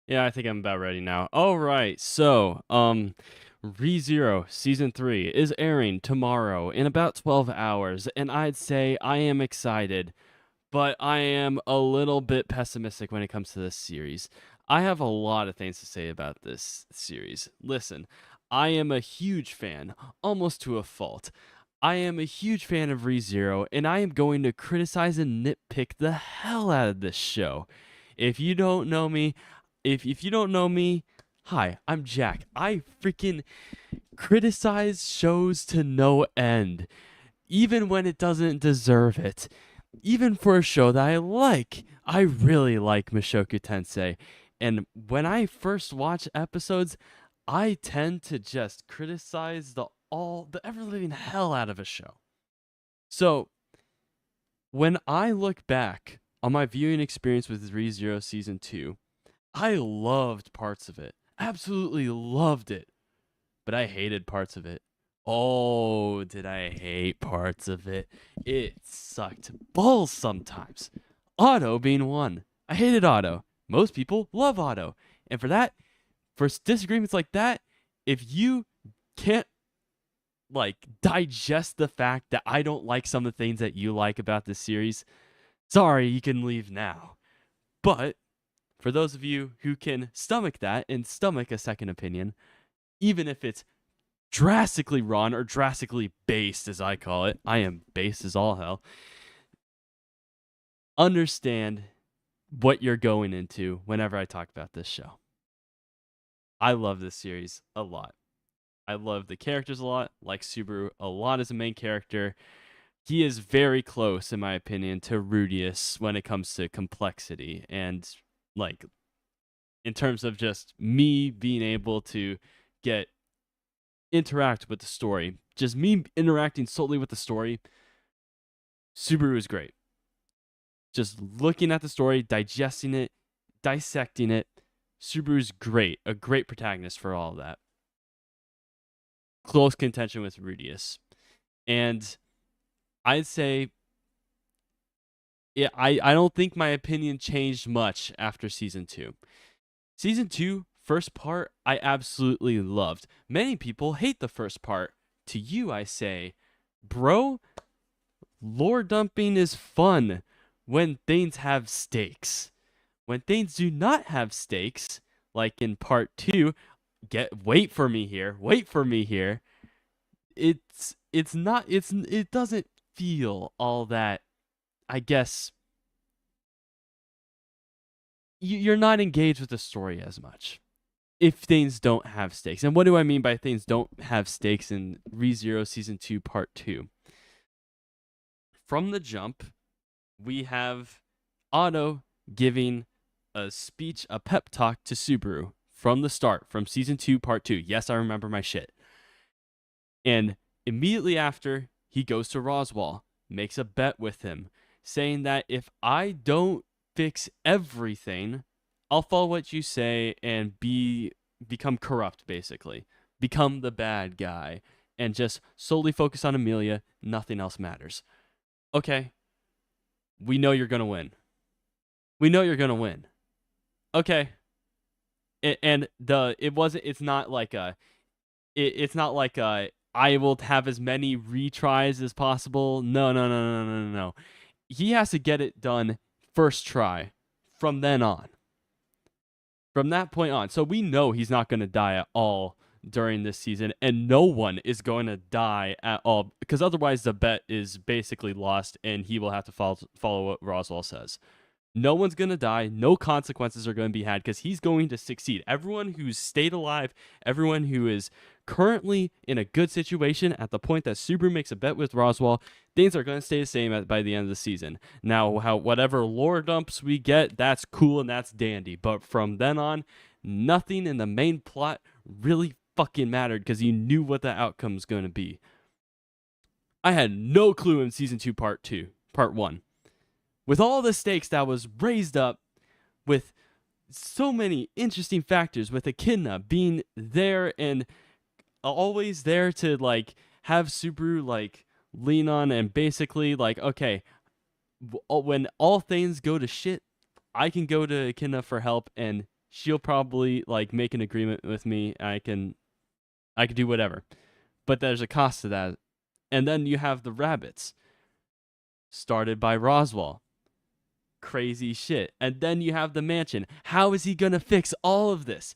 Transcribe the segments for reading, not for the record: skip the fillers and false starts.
Yeah, I think I'm about ready now. All right. ReZero Season 3 is airing tomorrow in about 12 hours, and I'd say I am excited, but I am a little bit pessimistic when it comes to this series. I have a lot of things to say about this series. Listen, I am a huge fan, almost to a fault. I am a huge fan of ReZero, and I am going to criticize and nitpick the hell out of this show. If you don't know me, if you don't know me, hi, I'm Jack. I freaking criticize shows to no end, even when it doesn't deserve it. Even for a show that I like. I really like Mushoku Tensei. And when I first watch episodes, I tend to just criticize the ever living hell out of a show. So when I look back on my viewing experience with ReZero Season 2, I loved parts of it. Absolutely loved it. But I hated parts of it. Oh, did I hate parts of it? It sucked balls sometimes. Otto being one. I hated Otto. Most people love Otto. And for disagreements like that, if you can't digest the fact that I don't like some of the things that you like about this series, sorry, you can leave now. But for those of you who can stomach that and stomach a second opinion, even if it's drastically wrong or drastically based, as I call it, I am based as all hell, understand what you're going into whenever I talk about this show. I love this series a lot. I love the characters a lot, like Subaru a lot as a main character. He is very close, in my opinion, to Rudius when it comes to complexity and like in terms of just me being able to get interact with the story. Just me interacting solely with the story. Subaru is great. Just looking at the story, digesting it, dissecting it. Subaru's great. A great protagonist for all of that. Close contention with Rudius. And I'd say I don't think my opinion changed much after season 2. Season 2, first part, I absolutely loved. Many people hate the first part. To you, I say, bro, lore dumping is fun when things have stakes. When things do not have stakes, like in part 2, wait for me here. Wait for me here. It doesn't feel all that, I guess you're not engaged with the story as much if things don't have stakes. And what do I mean by things don't have stakes in ReZero Season 2 Part 2? From the jump, we have Otto giving a speech, a pep talk to Subaru from the start, from Season 2 Part 2. Yes, I remember my shit. And immediately after, he goes to Roswaal, makes a bet with him, saying that if I don't fix everything, I'll follow what you say and become corrupt, basically. Become the bad guy and just solely focus on Amelia. Nothing else matters. Okay, we know you're gonna win. We know you're gonna win. Okay, and the it wasn't. It's not like a. It's not like a. I will have as many retries as possible. No, no, no, no, no, no, no. He has to get it done first try from then on. From that point on. So we know he's not going to die at all during this season, and no one is going to die at all because otherwise the bet is basically lost and he will have to follow what Roswaal says. No one's going to die. No consequences are going to be had because he's going to succeed. Everyone who's stayed alive, everyone who is currently in a good situation at the point that Subaru makes a bet with Roswaal, things are going to stay the same by the end of the season. Now, whatever lore dumps we get, that's cool and that's dandy. But from then on, nothing in the main plot really fucking mattered because you knew what the outcome's going to be. I had no clue in season 2, part 1 with all the stakes that was raised up with so many interesting factors with Echidna being there and always there to have Subaru lean on and basically okay, when all things go to shit, I can go to Echidna for help and she'll probably like make an agreement with me. I can do whatever. But there's a cost to that. And then you have the rabbits, started by Roswaal. Crazy shit. And then you have the mansion. How is he going to fix all of this?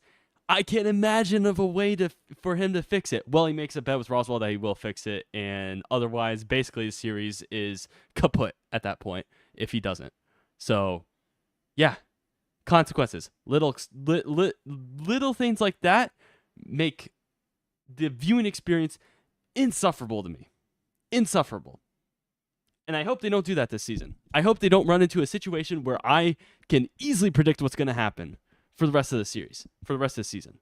I can't imagine of a way for him to fix it. Well, he makes a bet with Roswaal that he will fix it, and otherwise, basically, the series is kaput at that point if he doesn't. So, yeah, consequences. Little things like that make the viewing experience insufferable to me. Insufferable. And I hope they don't do that this season. I hope they don't run into a situation where I can easily predict what's going to happen for the rest of the series, for the rest of the season.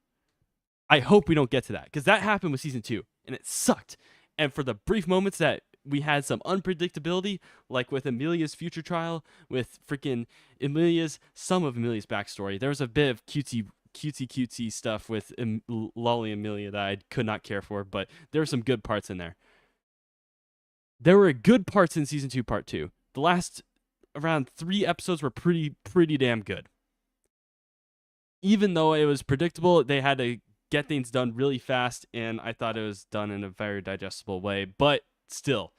I hope we don't get to that, because that happened with season 2, and it sucked. And for the brief moments that we had some unpredictability, like with Amelia's future trial, with freaking some of Amelia's backstory, there was a bit of cutesy stuff with Lolly Amelia that I could not care for, but there were some good parts in there. There were good parts in season 2, part 2. The last around 3 episodes were pretty damn good. Even though it was predictable, they had to get things done really fast, and I thought it was done in a very digestible way. But still,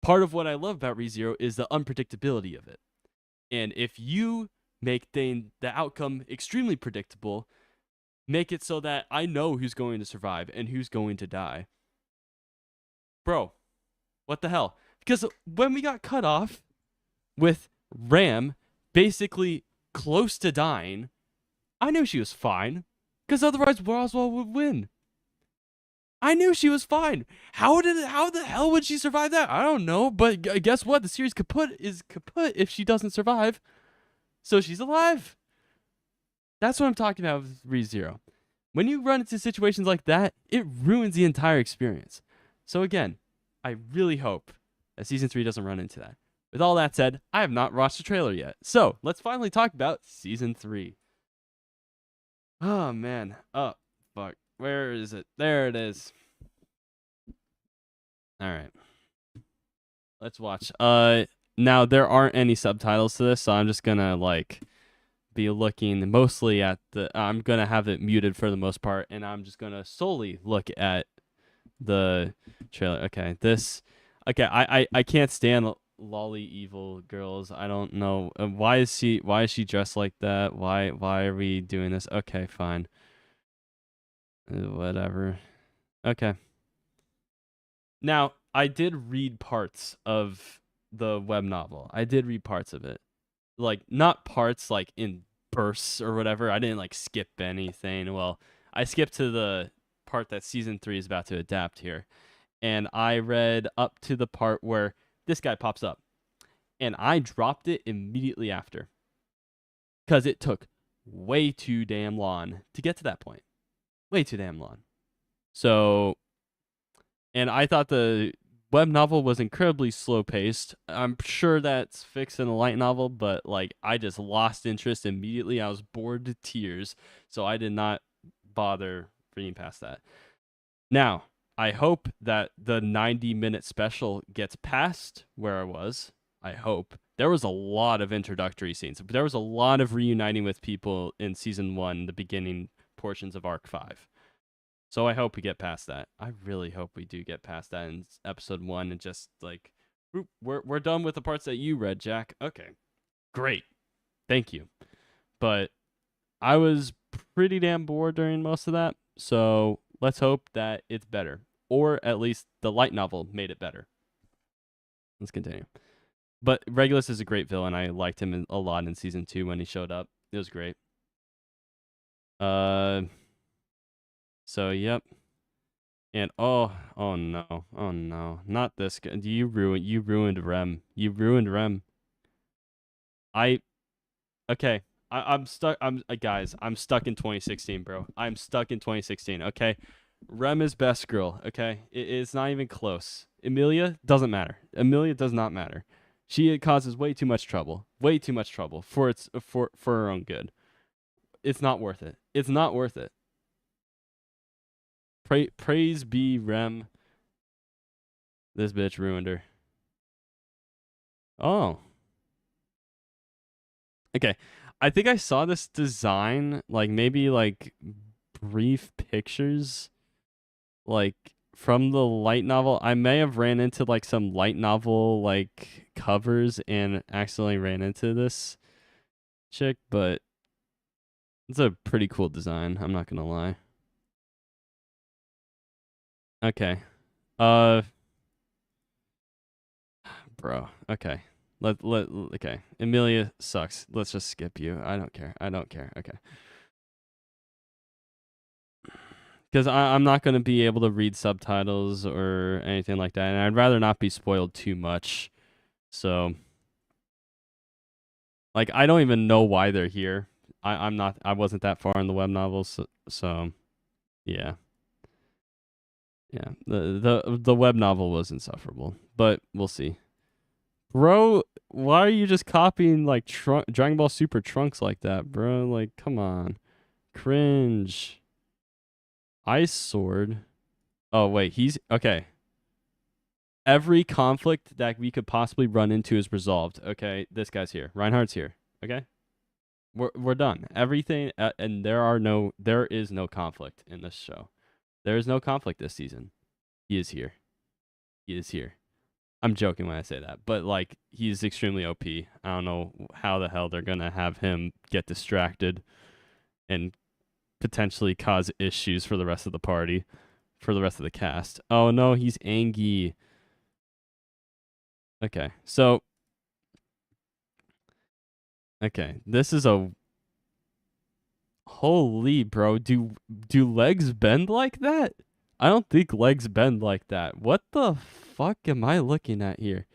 part of what I love about ReZero is the unpredictability of it. And if you make the outcome extremely predictable, make it so that I know who's going to survive and who's going to die. Bro, what the hell? Because when we got cut off with Ram basically close to dying, I knew she was fine, because otherwise Roswaal would win. I knew she was fine. How the hell would she survive that? I don't know, but guess what? The series kaput if she doesn't survive. So she's alive. That's what I'm talking about with ReZero. When you run into situations like that, it ruins the entire experience. So again, I really hope that season 3 doesn't run into that. With all that said, I have not watched the trailer yet. So let's finally talk about season 3. Oh, man. Oh, fuck. Where is it? There it is. All right. Let's watch. Now there aren't any subtitles to this, so I'm just gonna be looking mostly at I'm gonna have it muted for the most part, and I'm just gonna solely look at the trailer. Okay, I can't stand lolly evil girls. I don't know why is she dressed like that? Why are we doing this? Okay, fine. Whatever. Okay. Now, I did read parts of the web novel. I did read parts of it. Like, not parts like in bursts or whatever. I didn't skip anything. Well, I skipped to the part that season 3 is about to adapt here. And I read up to the part where this guy pops up. And I dropped it immediately after. Because it took way too damn long to get to that point. Way too damn long. So, and I thought the web novel was incredibly slow paced. I'm sure that's fixed in the light novel, but I just lost interest immediately. I was bored to tears, so I did not bother reading past that. Now, I hope that the 90-minute special gets past where I was. I hope. There was a lot of introductory scenes. There was a lot of reuniting with people in season 1, the beginning portions of Arc 5. So I hope we get past that. I really hope we do get past that in episode 1 and just we're done with the parts that you read, Jack. Okay. Great. Thank you. But I was pretty damn bored during most of that. So let's hope that it's better. Or at least the light novel made it better. Let's continue. But Regulus is a great villain. I liked him a lot in season 2 when he showed up. It was great. So yep. And oh no, not this guy. You ruined Rem. You ruined Rem. Okay. I'm stuck. Guys, I'm stuck in 2016, bro. I'm stuck in 2016. Okay, Rem is best girl. Okay, it's not even close. Amelia doesn't matter. Amelia does not matter. She causes way too much trouble. Way too much trouble for her own good. It's not worth it. It's not worth it. Praise be Rem. This bitch ruined her. Oh. Okay. I think I saw this design like maybe like brief pictures like from the light novel. I may have ran into like some light novel like covers and accidentally ran into this chick, but it's a pretty cool design, I'm not gonna lie. Okay. Uh bro. Okay. Okay. Emilia sucks. Let's just skip you. I don't care. I don't care. Okay. Because I'm not going to be able to read subtitles or anything like that, and I'd rather not be spoiled too much. So, like, I don't even know why they're here. I'm not. I wasn't that far in the web novels, so yeah, yeah. The web novel was insufferable, but we'll see. Bro, why are you just copying like Dragon Ball Super Trunks like that, bro? Like, come on, cringe. Ice Sword. Oh wait, he's okay. Every conflict that we could possibly run into is resolved. Okay, this guy's here. Reinhardt's here. Okay, we're done. Everything, and there is no conflict in this show. There is no conflict this season. He is here. He is here. I'm joking when I say that, but like he's extremely OP. I don't know how the hell they're gonna have him get distracted and potentially cause issues for the rest of the party, for the rest of the cast. Oh no, he's Angie. Okay, so okay, this is a holy bro. Do legs bend like that? I don't think legs bend like that. What the fuck am I looking at here?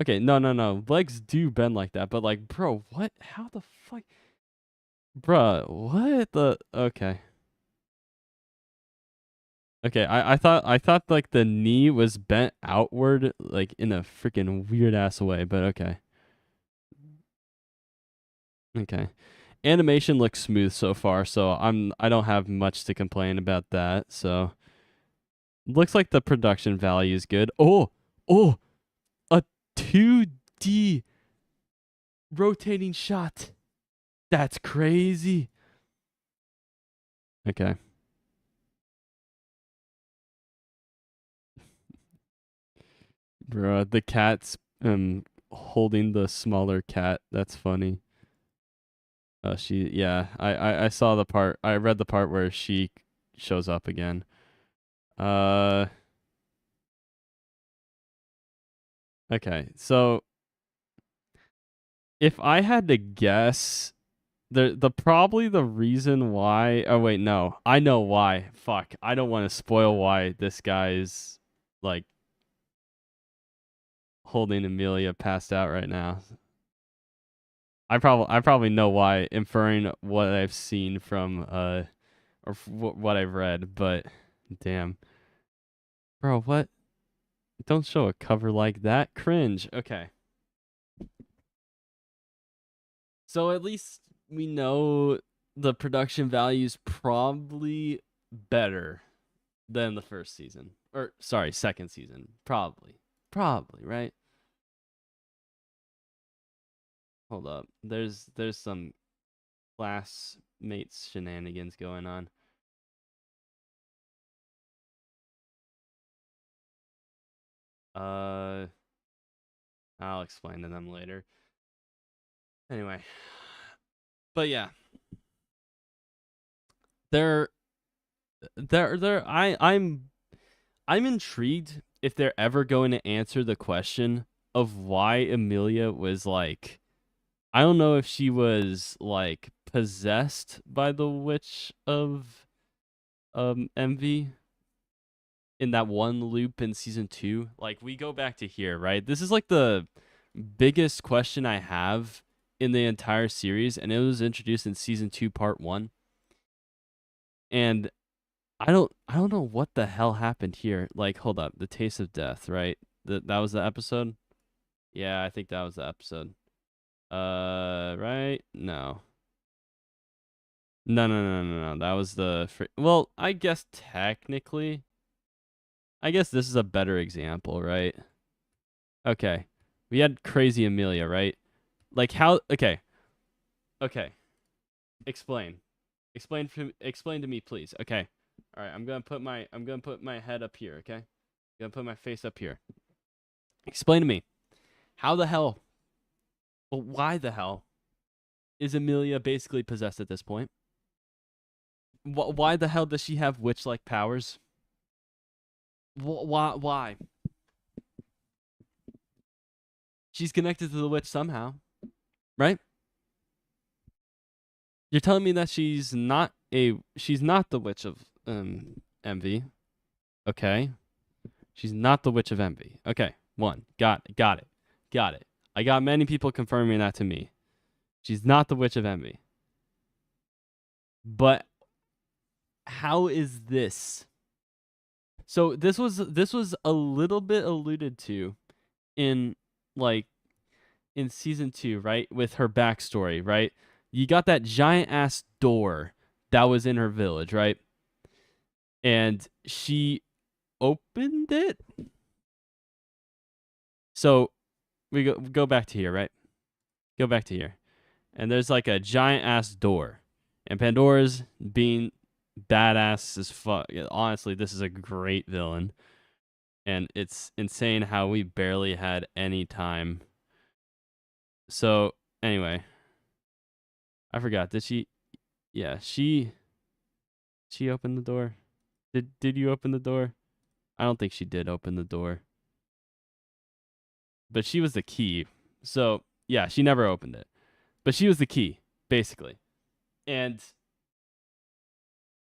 Okay, no. Legs do bend like that, but like, bro, what? How the fuck? Bruh, what the? Okay. Okay, I thought like the knee was bent outward like in a freaking weird ass way, but okay. Okay. Animation looks smooth so far, so I don't have much to complain about that. So looks like the production value is good. Oh, a 2D rotating shot. That's crazy. Okay. Bro, the cat's holding the smaller cat. That's funny. I saw the part. I read the part where she shows up again. Uh okay. So if I had to guess, the probably the reason why. Oh wait, no, I know why. Fuck, I don't want to spoil why this guy's like holding Amelia passed out right now. I probably know why, inferring what I've seen from or what I've read, but damn, bro, what? Don't show a cover like that. Cringe. Okay. So at least we know the production value is probably better than the first season. Or sorry, second season. Probably. Probably, right? Hold up. There's some classmates shenanigans going on. Uh I'll explain to them later. Anyway. But yeah. They're I'm intrigued if they're ever going to answer the question of why Amelia was like, I don't know if she was like possessed by the witch of Envy in that one loop in season 2. Like we go back to here, right? This is like the biggest question I have in the entire series, and it was introduced in season 2 part 1. And I don't know what the hell happened here. Like, hold up, the taste of death, right? That was the episode. Yeah, I think that was the episode. Right? No. No. That was the well, I guess technically. I guess this is a better example, right? Okay. We had Crazy Amelia, right? Like how okay. Okay. Explain. Explain to me, please. Okay. All right. I'm gonna put my head up here. Okay. I'm gonna put my face up here. Explain to me. How the hell? Well, why the hell is Emilia basically possessed at this point? Why the hell does she have witch-like powers? Why? Why? She's connected to the witch somehow, right? You're telling me that she's not the witch of envy. Okay. She's not the witch of envy. Okay. One. Got it. I got many people confirming that to me. She's not the witch of envy. But how is this? So this was a little bit alluded to in in season 2, right? With her backstory, right? You got that giant ass door that was in her village, right? And she opened it. So we go back to here, right? Go back to here. And there's like a giant ass door. And Pandora's being badass as fuck. Honestly, this is a great villain. And it's insane how we barely had any time. So, anyway. I forgot. Did she? Yeah, she opened the door. Did you open the door? I don't think she did open the door. But she was the key. So, yeah, she never opened it. But she was the key, basically. And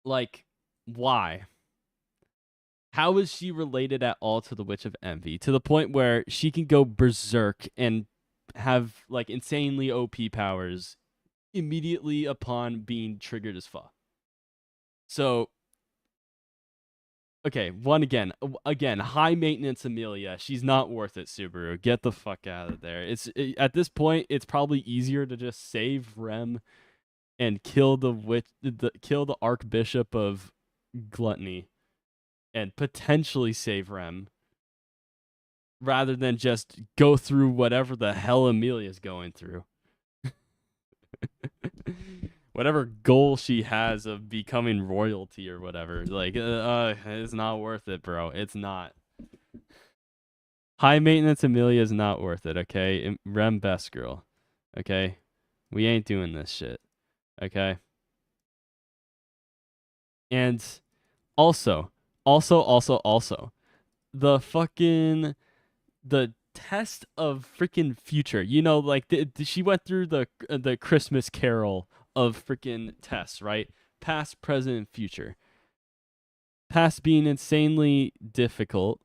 like, why? How is she related at all to the Witch of Envy? To the point where she can go berserk and have like insanely OP powers immediately upon being triggered as fuck. So, okay, again, high maintenance Emilia. She's not worth it, Subaru. Get the fuck out of there. At this point, it's probably easier to just save Rem and kill kill the Archbishop of Gluttony and potentially save Rem rather than just go through whatever the hell Emilia's going through. Whatever goal she has of becoming royalty or whatever, like, it's not worth it, bro. It's not. High maintenance Emilia is not worth it, okay? Rem best girl, okay? We ain't doing this shit, okay? And also, the fucking the test of freaking future. You know, like she went through the Christmas Carol of freaking tests, right? Past, present, future. Past being insanely difficult,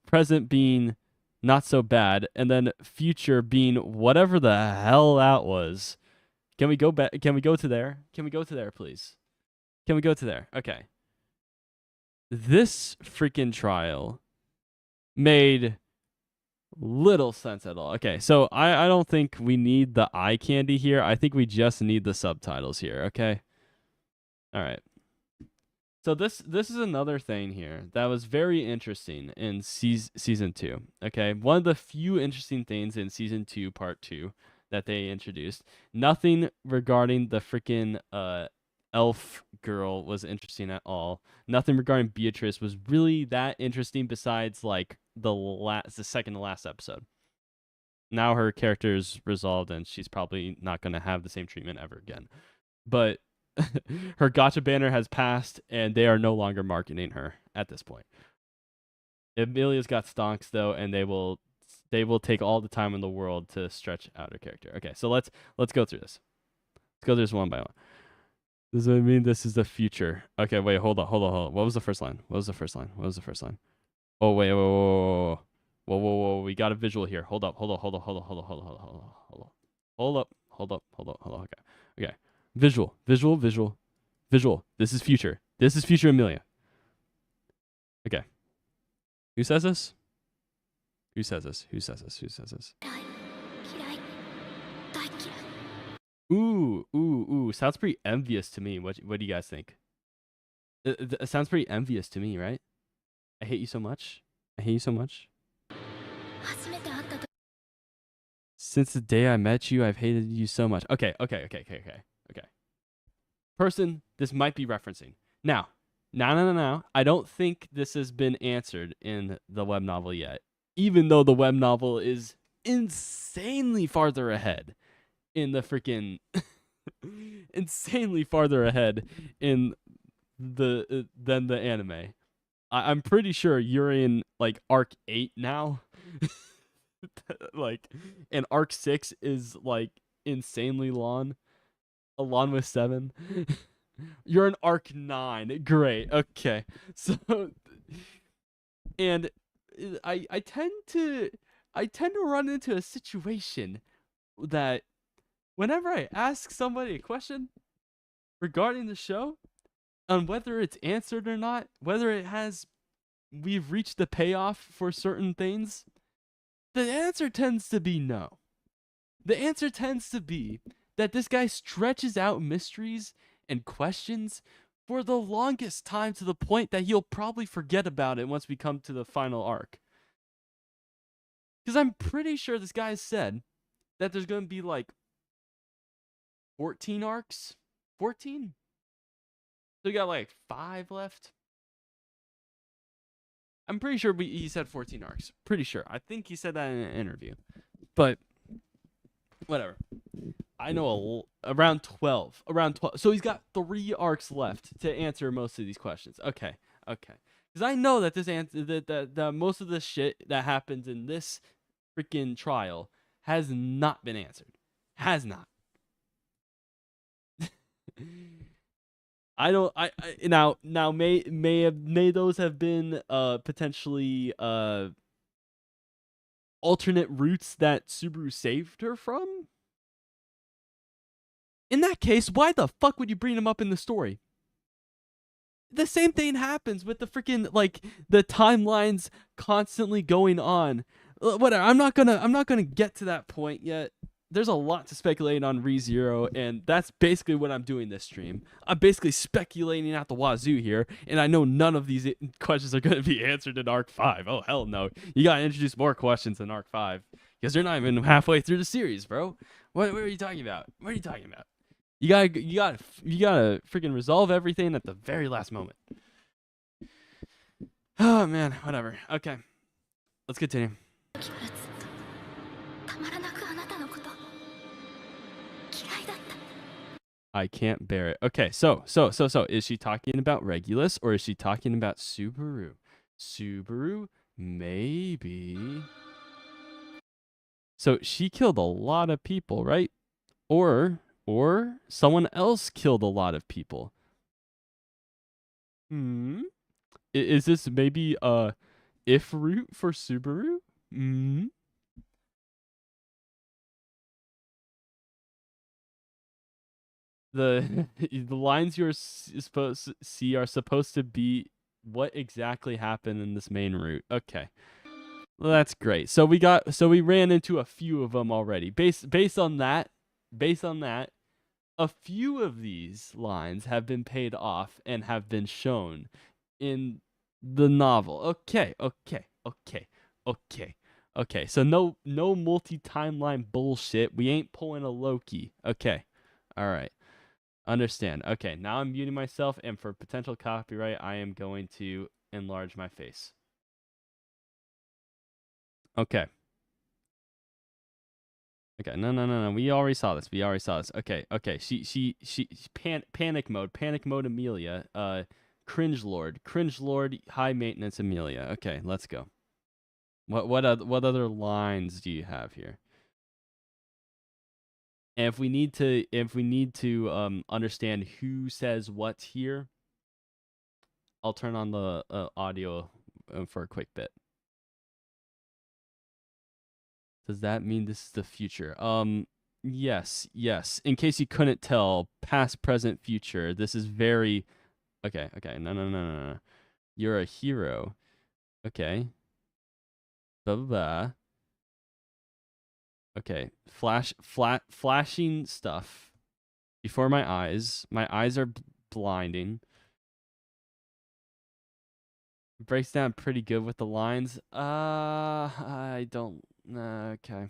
present being not so bad, and then future being whatever the hell that was. Can we go back? Can we go to there? Can we go to there, please? Can we go to there? Okay. This freaking trial made little sense at all. Okay, so I don't think we need the eye candy here. I think we just need the subtitles here, okay? All right. So this is another thing here that was very interesting in season 2. Okay, one of the few interesting things in season 2, part 2, that they introduced. Nothing regarding the freaking elf girl was interesting at all. Nothing regarding Beatrice was really that interesting besides like the second to last episode. Now her character is resolved and she's probably not going to have the same treatment ever again. But her gotcha banner has passed and they are no longer marketing her at this point. Emilia's got stonks though, and they will take all the time in the world to stretch out her character. Okay, so let's go through this. Let's go through this one by one. Does that mean this is the future? Okay, wait, hold on. What was the first line? Oh, wait, whoa. We got a visual here. Hold up. Okay. Visual. This is future. Emilia. Okay. Who says this? Ooh. Sounds pretty envious to me. What do you guys think? It sounds pretty envious to me, right? I hate you so much. Since the day I met you, I've hated you so much. Okay. Person, this might be referencing. Now. I don't think this has been answered in the web novel yet, even though the web novel is insanely farther ahead in the freaking insanely farther ahead in the than the anime. I'm pretty sure you're in like arc 8 now. Like, and arc 6 is like insanely long, along with 7. You're in arc 9. Great. Okay. So, and I tend to run into a situation that whenever I ask somebody a question regarding the show, on whether it's answered or not, whether we've reached the payoff for certain things, the answer tends to be no. The answer tends to be that this guy stretches out mysteries and questions for the longest time, to the point that he'll probably forget about it once we come to the final arc. Because I'm pretty sure this guy said that there's going to be like 14 arcs. 14? So we got like 5 left. I'm pretty sure he said 14 arcs. Pretty sure. I think he said that in an interview. But whatever. I know around 12. Around 12. So he's got 3 arcs left to answer most of these questions. Okay. Because I know that that most of the shit that happens in this freaking trial has not been answered. Has not. I don't. I now may those have been potentially alternate routes that Subaru saved her from? In that case, why the fuck would you bring him up in the story? The same thing happens with the freaking, like, the timelines constantly going on. Whatever. I'm not gonna get to that point yet. There's a lot to speculate on ReZero, and that's basically what I'm doing this stream. I'm basically speculating out the wazoo here, and I know none of these questions are going to be answered in Arc 5. Oh, hell no. You got to introduce more questions in Arc 5, because they're not even halfway through the series, bro. What are you talking about? You gotta freaking resolve everything at the very last moment. Oh, man. Whatever. Okay. Let's continue. I can't bear it. Okay, so is she talking about Regulus, or is she talking about Subaru? Subaru? Maybe. So she killed a lot of people, right? Or someone else killed a lot of people. Is this maybe if route for Subaru? The lines you're supposed to see are supposed to be what exactly happened in this main route. Okay. Well, that's great. So we ran into a few of them already. Based on that, a few of these lines have been paid off and have been shown in the novel. Okay. So no multi-timeline bullshit. We ain't pulling a Loki. Okay. All right. Understand. Okay, now I'm muting myself, and for potential copyright, I am going to enlarge my face. Okay. No. We already saw this. Okay. She panic mode Amelia. Cringe Lord, high maintenance Amelia. Okay, let's go. What other lines do you have here? And if we need to understand who says what here, I'll turn on the audio for a quick bit. Does that mean this is the future? Yes. In case you couldn't tell, past, present, future. This is very okay. No. You're a hero. Okay. Blah. Okay. Flashing stuff before my eyes. My eyes are blinding. Breaks down pretty good with the lines. I don't. Okay.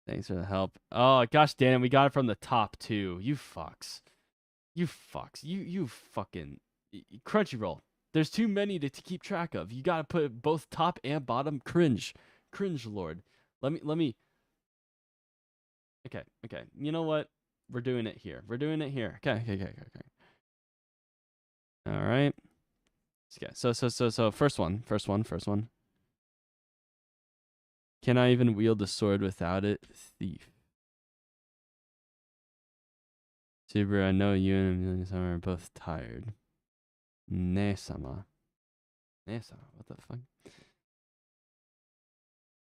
Thanks for the help. Oh gosh damn it, we got it from the top too. You fucks. You fucks. You fucking Crunchyroll. There's too many to keep track of. You gotta put both top and bottom. Cringe. Cringe lord. Let me Okay, okay. You know what? We're doing it here. We're doing it here. Okay. Alright. Okay, so first one. Can I even wield the sword without it? Thief. Subaru, I know you and Amelia-sama are both tired. Ne-sama. Ne-sama, what the fuck?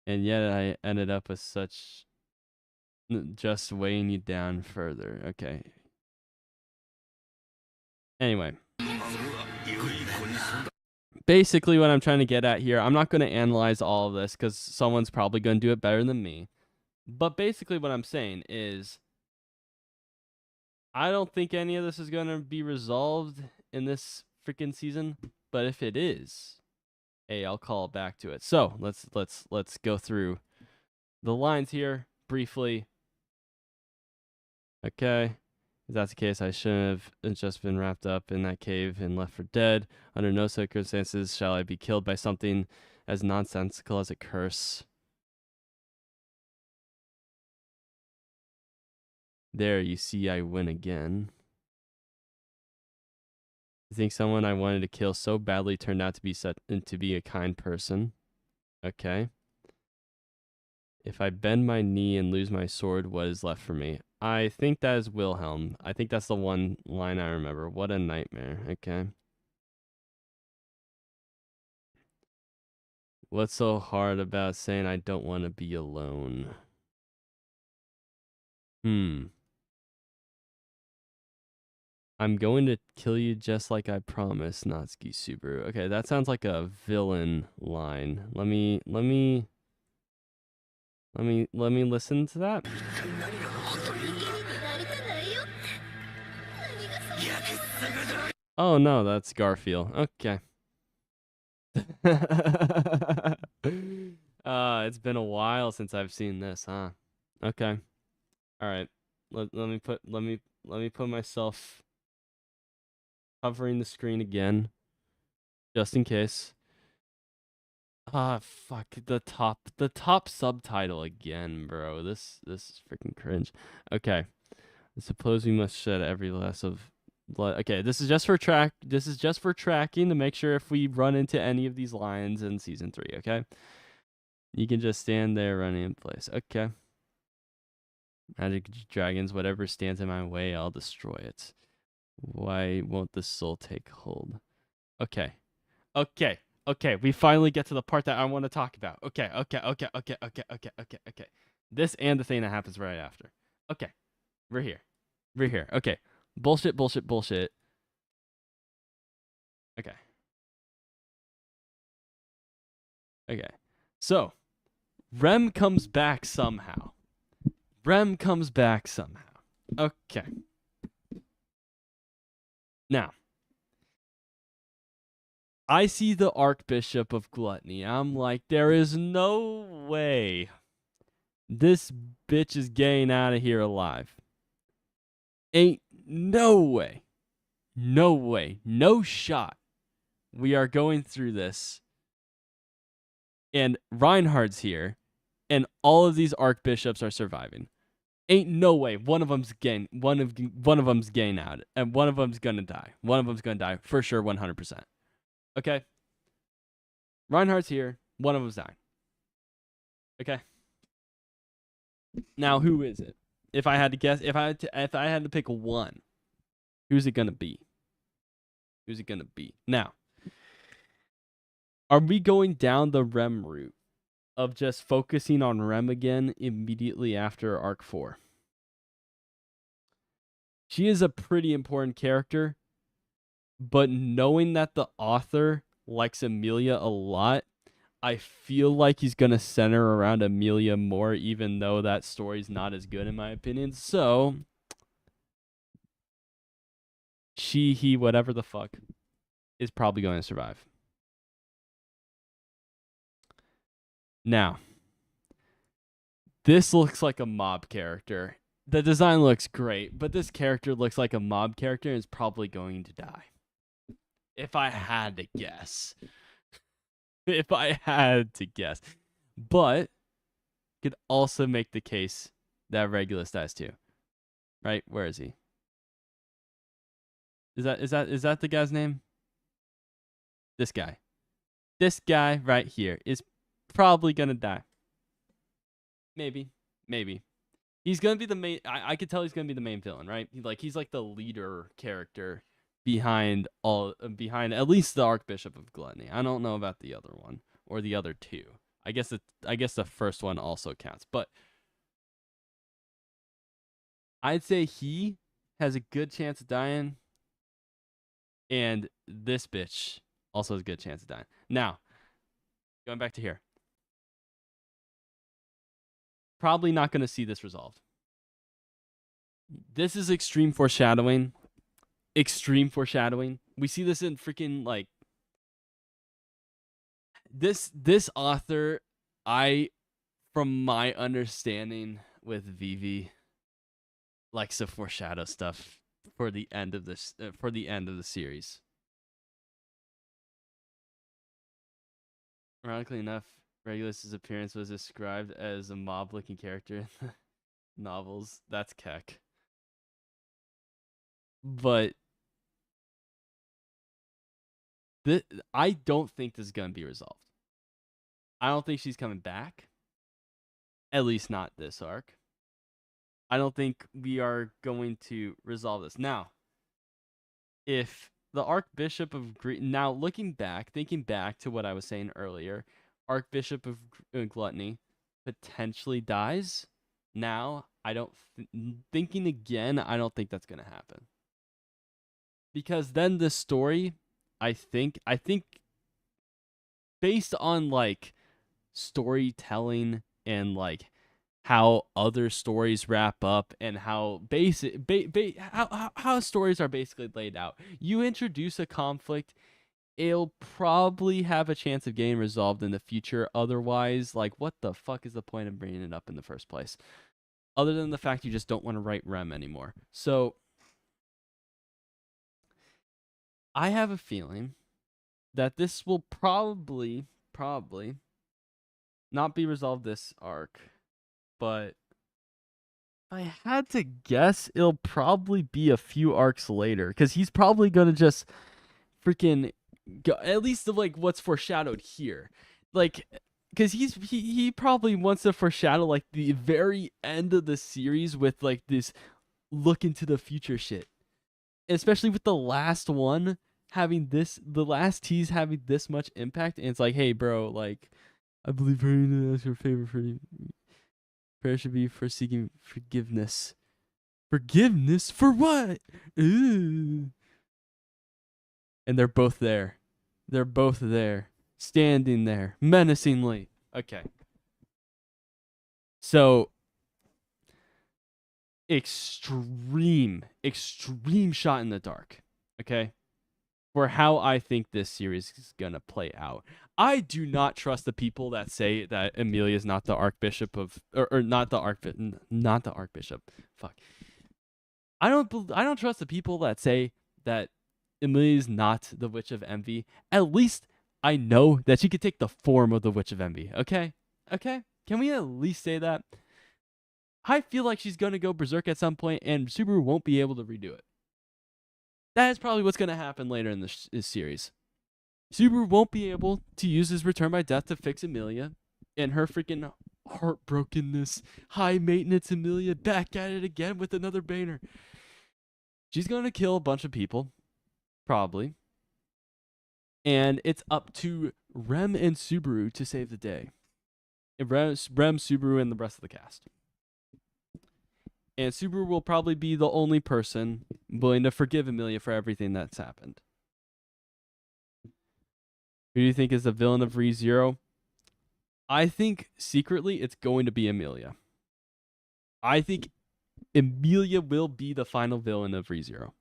And yet I ended up with such just weighing you down further. Okay. Anyway. Basically what I'm trying to get at here, I'm not going to analyze all of this because someone's probably going to do it better than me. But basically what I'm saying is I don't think any of this is going to be resolved in this freaking season. But if it is, hey, I'll call back to it. So let's go through the lines here briefly. Okay. If that's the case, I shouldn't have just been wrapped up in that cave and left for dead. Under no circumstances shall I be killed by something as nonsensical as a curse. There, you see, I win again. I think someone I wanted to kill so badly turned out to be a kind person. Okay. If I bend my knee and lose my sword, what is left for me? I think that is Wilhelm. I think that's the one line I remember. What a nightmare. Okay. What's so hard about saying I don't want to be alone? I'm going to kill you just like I promised, Natsuki Subaru. Okay, that sounds like a villain line. Let me listen to that. Oh no, that's Garfield. Okay. It's been a while since I've seen this, huh? Okay. All right. Let me put myself covering the screen again, just in case. Ah, fuck the top subtitle again, bro. This is freaking cringe. Okay. I suppose we must shed every less of blood. Okay, this is just for tracking to make sure if we run into any of these lines in season 3, okay? You can just stand there running in place. Okay. Magic dragons, whatever stands in my way, I'll destroy it. Why won't the soul take hold? Okay. We finally get to the part that I want to talk about. Okay. This and the thing that happens right after. Okay. We're here. Okay. Bullshit. Okay. So, Rem comes back somehow. Okay. Now, I see the Archbishop of Gluttony. I'm like, there is no way this bitch is getting out of here alive. Ain't no way. No shot. We are going through this. And Reinhardt's here. And all of these archbishops are surviving. Ain't no way one of them's getting out. And one of them's gonna die. For sure, 100%. Okay? Reinhardt's here. One of them's dying. Okay? Now, who is it? If I had to guess, if I had to pick one, who's it gonna be? Now, are we going down the Rem route of just focusing on Rem again immediately after Arc 4? She is a pretty important character, but knowing that the author likes Emilia a lot, I feel like he's going to center around Emilia more, even though that story's not as good in my opinion. So, he, whatever the fuck, is probably going to survive. Now, This looks like a mob character. The design looks great, but this character looks like a mob character and is probably going to die. If I had to guess. If I had to guess. But could also make the case that Regulus dies too. Right? Where is he? Is that the guy's name? This guy. This guy right here is probably gonna die. Maybe. He's gonna be the main. I could tell he's gonna be the main villain, right? He's like the leader character behind at least the Archbishop of Gluttony. I don't know about the other one or the other two. I guess the first one also counts, but I'd say he has a good chance of dying, and this bitch also has a good chance of dying. Now, going back to here. Probably not going to see this resolved. This is extreme foreshadowing. Extreme foreshadowing. We see this in freaking like this author, from my understanding with Vivi, likes to foreshadow stuff for the end of this for the end of the series. Ironically enough, Regulus's appearance was described as a mob-looking character in the novels. That's Keck. But I don't think this is going to be resolved. I don't think she's coming back. At least not this arc. I don't think we are going to resolve this. Now, if the Archbishop of now looking back, thinking back to what I was saying earlier, Archbishop of Gluttony potentially dies. Now, I don't thinking again, I don't think that's going to happen. Because then the story, I think based on like storytelling and like how other stories wrap up and how how stories are basically laid out. You introduce a conflict, it'll probably have a chance of getting resolved in the future. Otherwise, like, what the fuck is the point of bringing it up in the first place? Other than the fact you just don't want to write Rem anymore. So, I have a feeling that this will probably not be resolved this arc. But if I had to guess, it'll probably be a few arcs later, because he's probably gonna just freaking go, at least like what's foreshadowed here, like, because he probably wants to foreshadow like the very end of the series with like this look into the future shit, especially with the last one having the last tease having this much impact, and it's like, hey bro, like, I believe her as your favor for you. Prayer should be for seeking forgiveness. Forgiveness for what? Ooh. And they're both there. They're both there. Standing there. Menacingly. Okay. So, extreme shot in the dark. Okay? For how I think this series is going to play out. I do not trust the people that say that Emilia is not the Archbishop of, or not the Archbishop. Fuck. I don't trust the people that say that Emilia is not the Witch of Envy. At least I know that she could take the form of the Witch of Envy. Okay? Can we at least say that? I feel like she's gonna go berserk at some point, and Subaru won't be able to redo it. That is probably what's gonna happen later in this series. Subaru won't be able to use his return by death to fix Emilia, and her freaking heartbrokenness, high maintenance Emilia back at it again with another banner. She's going to kill a bunch of people, probably, and it's up to Rem and Subaru to save the day. Rem, Subaru, and the rest of the cast. And Subaru will probably be the only person willing to forgive Emilia for everything that's happened. Who do you think is the villain of ReZero? I think secretly it's going to be Emilia. I think Emilia will be the final villain of ReZero.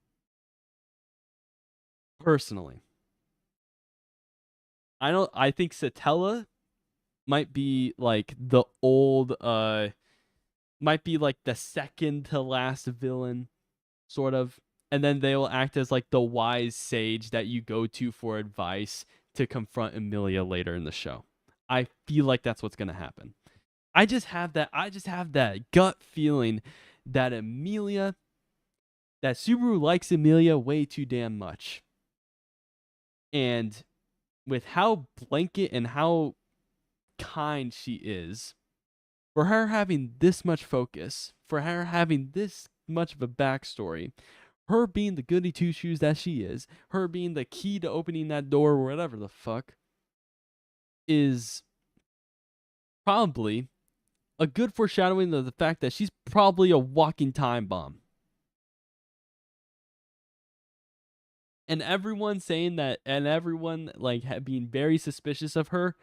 Personally. I think Satella might be like the old might be like the second to last villain, sort of. And then they will act as like the wise sage that you go to for advice to confront Emilia later in the show. I feel like that's what's gonna happen. I just have that gut feeling that Subaru likes Emilia way too damn much. And with how blanket and how kind she is, for her having this much focus, for her having this much of a backstory, her being the goody two shoes that she is, her being the key to opening that door or whatever the fuck, is probably a good foreshadowing of the fact that she's probably a walking time bomb. And everyone saying that, and everyone like being very suspicious of her,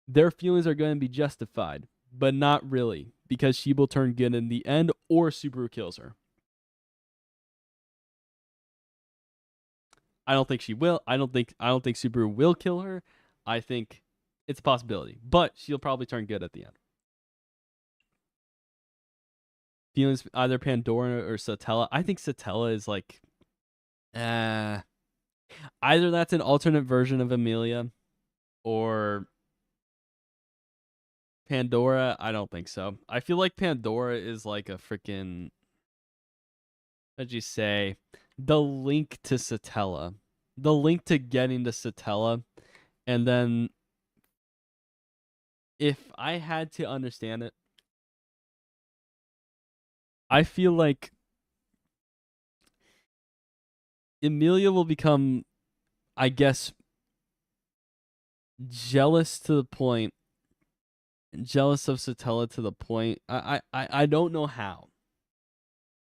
their feelings are going to be justified, but not really, because she will turn good in the end, or Subaru kills her. I don't think she will. I don't think Subaru will kill her. I think it's a possibility, but she'll probably turn good at the end. Feelings either Pandora or Satella. I think Satella is like, either that's an alternate version of Emilia, or Pandora. I don't think so. I feel like Pandora is like a freaking, what'd you say, the link to Satella, the link to getting to Satella, and then if I had to understand it, I feel like Emilia will become, I guess, jealous of Satella to the point. I don't know how,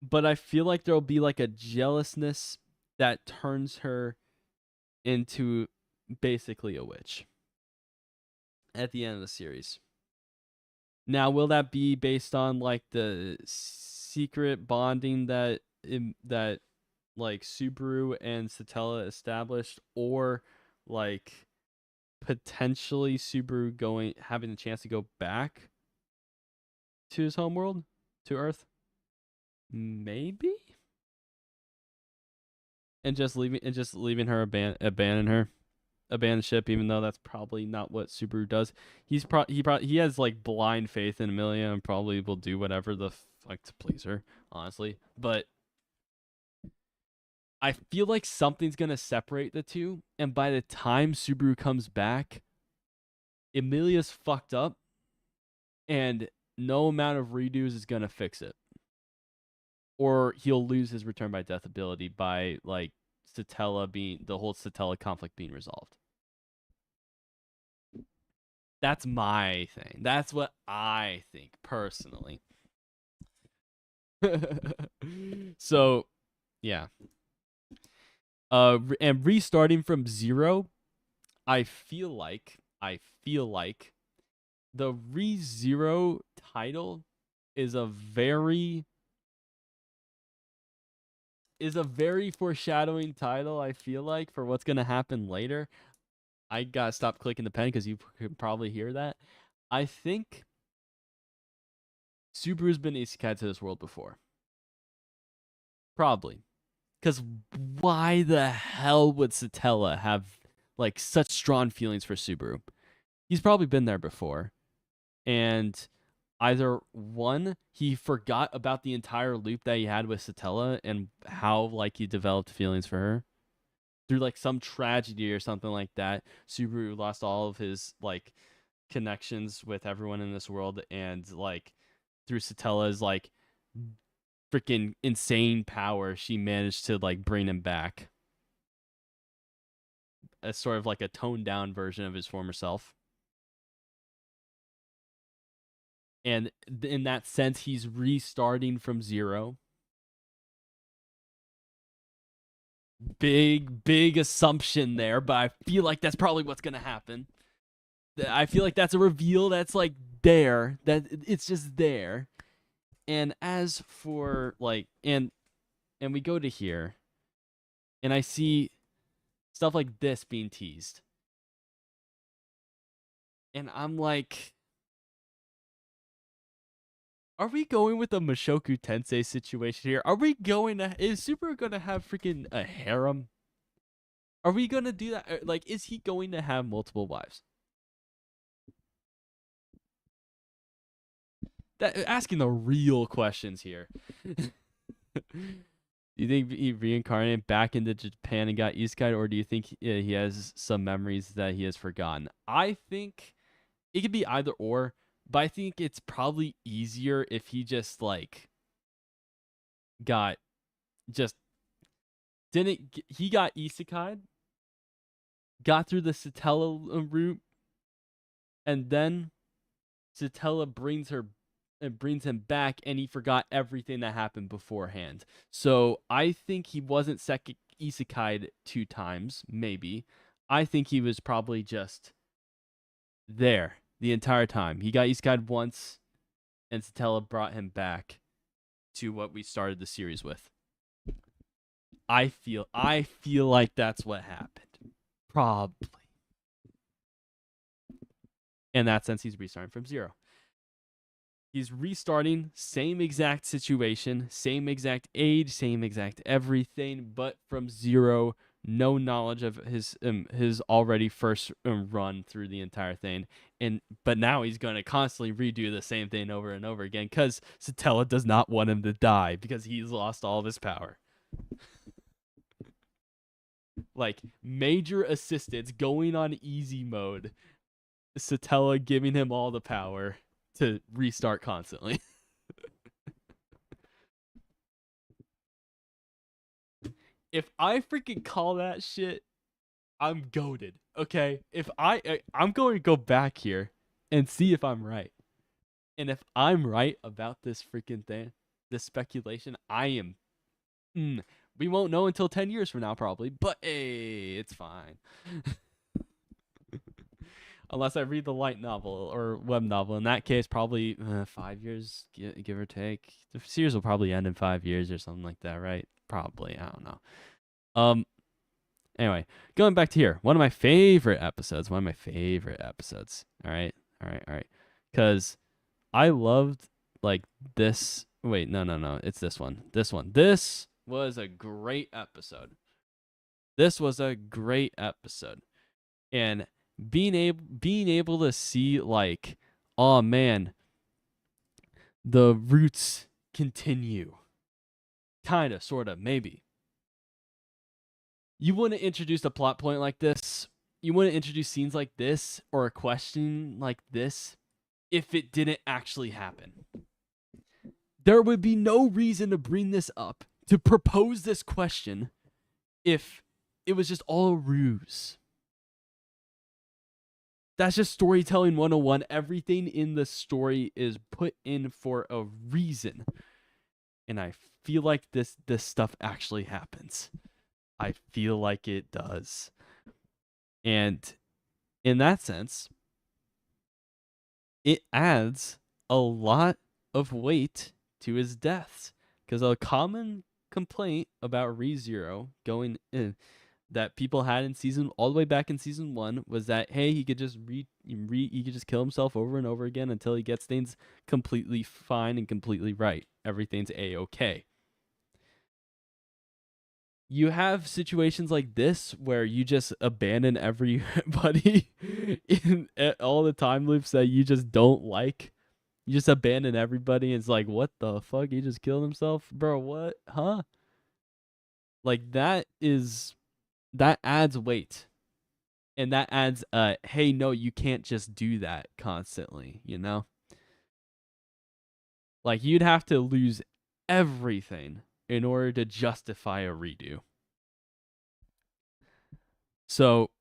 but I feel like there'll be like a jealousness that turns her into basically a witch at the end of the series. Now, will that be based on like the secret bonding that like Subaru and Satella established, or like potentially Subaru having the chance to go back to his homeworld, to Earth? Maybe? And just leaving her abandon ship, even though that's probably not what Subaru does. He has like blind faith in Emilia and probably will do whatever the fuck to please her, honestly. But I feel like something's gonna separate the two, and by the time Subaru comes back, Emilia's fucked up, and no amount of redos is gonna fix it. Or he'll lose his return by death ability by like the whole Satella conflict being resolved. That's my thing. That's what I think personally. So, yeah. And restarting from zero, I feel like the ReZero title is a very foreshadowing title, I feel like, for what's gonna happen later. I gotta stop clicking the pen because you can probably hear that. I think Subaru's been isekai to this world before. Probably. Because why the hell would Satella have like such strong feelings for Subaru? He's probably been there before. And either one, he forgot about the entire loop that he had with Satella and how like he developed feelings for her. Through like some tragedy or something like that, Subaru lost all of his like connections with everyone in this world, and like through Satella's like freaking insane power, she managed to like bring him back as sort of like a toned down version of his former self. And in that sense, he's restarting from zero. Big assumption there, but I feel like that's probably what's gonna happen. I feel like that's a reveal that's like there, that it's just there. And as for like, and we go to here, and I see stuff like this being teased, and I'm like, Are we going with the Mushoku Tensei situation here? Are we going to? Is Super gonna have freaking a harem? Are we gonna do that? Like, is he going to have multiple wives? Asking the real questions here. Do you think he reincarnated back into Japan and got isekai, or do you think he has some memories that he has forgotten? I think it could be either or, but I think it's probably easier if he just like got just didn't he got isekai, got through the Satella route, and then Satella brings him back, and he forgot everything that happened beforehand. So I think he wasn't isekai'd 2 times, maybe. I think he was probably just there the entire time. He got isekai'd once, and Satella brought him back to what we started the series with. I feel like that's what happened. Probably. In that sense, he's restarting from 0. He's restarting, same exact situation, same exact age, same exact everything, but from 0, no knowledge of his already first run through the entire thing. But now he's going to constantly redo the same thing over and over again because Satella does not want him to die because he's lost all of his power. Like, major assistance going on easy mode, Satella giving him all the power to restart constantly. If I freaking call that shit, I'm goated. Okay, if I'm going to go back here and see if I'm right, and if I'm right about this freaking thing, this speculation, I am. We won't know until 10 years from now, probably. But hey, it's fine. Unless I read the light novel or web novel. In that case, probably 5 years, give or take. The series will probably end in 5 years or something like that, right? Probably. I don't know. Anyway, going back to here. One of my favorite episodes. All right. Because I loved, like, this. Wait, no. It's this one. This was a great episode. And being able to see, like, oh man, the roots continue, kind of, sort of, maybe. You wouldn't introduce a plot point like this, you wouldn't introduce scenes like this or a question like this if it didn't actually happen. There would be no reason to bring this up, to propose this question, if it was just all a ruse. That's just storytelling 101. Everything in the story is put in for a reason. And I feel like this stuff actually happens. I feel like it does. And in that sense, it adds a lot of weight to his deaths. Because a common complaint about ReZero going in that people had in all the way back in season 1 was that, hey, he could just he could just kill himself over and over again until he gets things completely fine and completely right. Everything's a-okay. You have situations like this where you just abandon everybody in all the time loops that you just don't like. You just abandon everybody, and it's like, what the fuck? He just killed himself? Bro, what? Huh? Like, that adds weight. And that adds, hey, no, you can't just do that constantly, you know? Like, you'd have to lose everything in order to justify a redo. So,